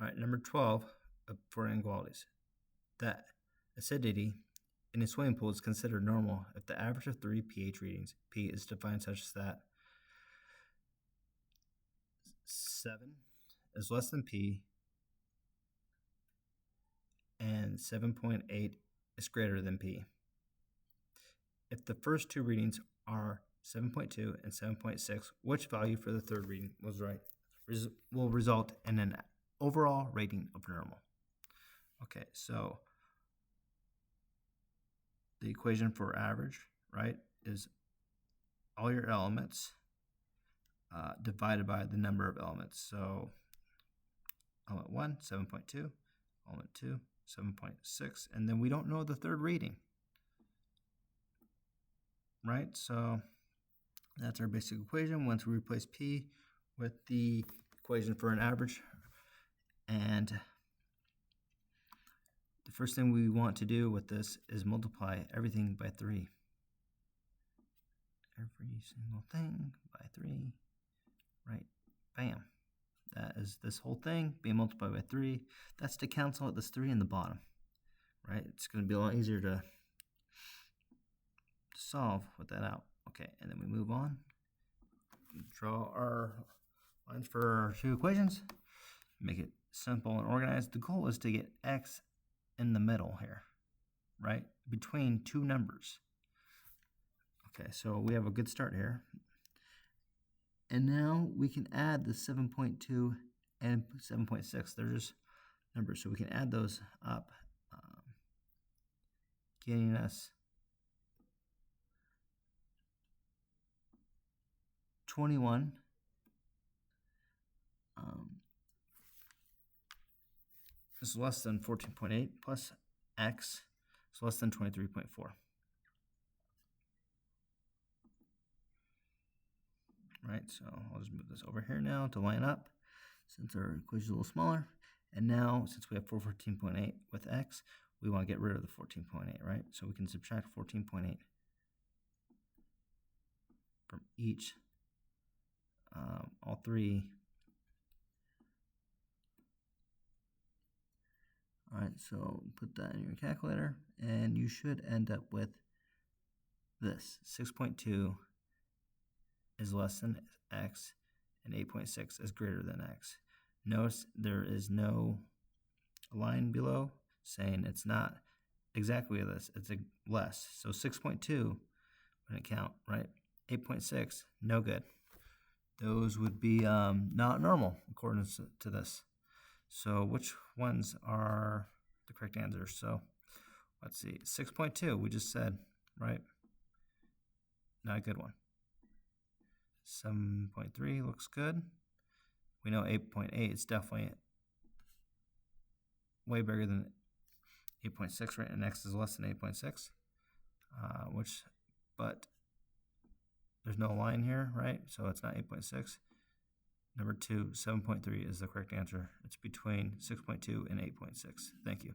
All right, number 12 for inequalities. That acidity in a swimming pool is considered normal if the average of 3 pH readings, P, is defined such that 7 is less than P and 7.8 is greater than P. If the first two readings are 7.2 and 7.6, which value for the third reading was right will result in an overall rating of normal. Okay, so the equation for average, right, is all your elements divided by the number of elements. So element 1, 7.2, element 2, 7.6, and then we don't know the third reading, right? So that's our basic equation once we replace P with the equation for an average. And the first thing we want to do with this is multiply everything by 3. Every single thing by 3, right? Bam. That is this whole thing being multiplied by 3. That's to cancel out this 3 in the bottom, right? It's going to be a lot easier to solve with that out. Okay, and then we move on. Draw our lines for our two equations. Make it simple and organized. The goal is to get x in the middle here, right? Between two numbers. Okay, so we have a good start here. And now we can add the 7.2 and 7.6. They're just numbers, so we can add those up, getting us 21 is less than 14.8 plus x is less than 23.4. Right, so I'll just move this over here now to line up since our equation is a little smaller. And now, since we have 14.8 with x, we want to get rid of the 14.8, right? So we can subtract 14.8 from each, all three. All right, so put that in your calculator, and you should end up with this. 6.2 is less than x, and 8.6 is greater than x. Notice there is no line below saying it's not exactly this, it's less. So 6.2 wouldn't count, right? 8.6, no good. Those would be not normal according to this. So which ones are the correct answers? So let's see, 6.2 we just said, right? Not a good one. 7.3 looks good. We know 8.8 is definitely way bigger than 8.6, right? And x is less than 8.6, but there's no line here, right? So it's not 8.6. Number 2, 7.3 is the correct answer. It's between 6.2 and 8.6. Thank you.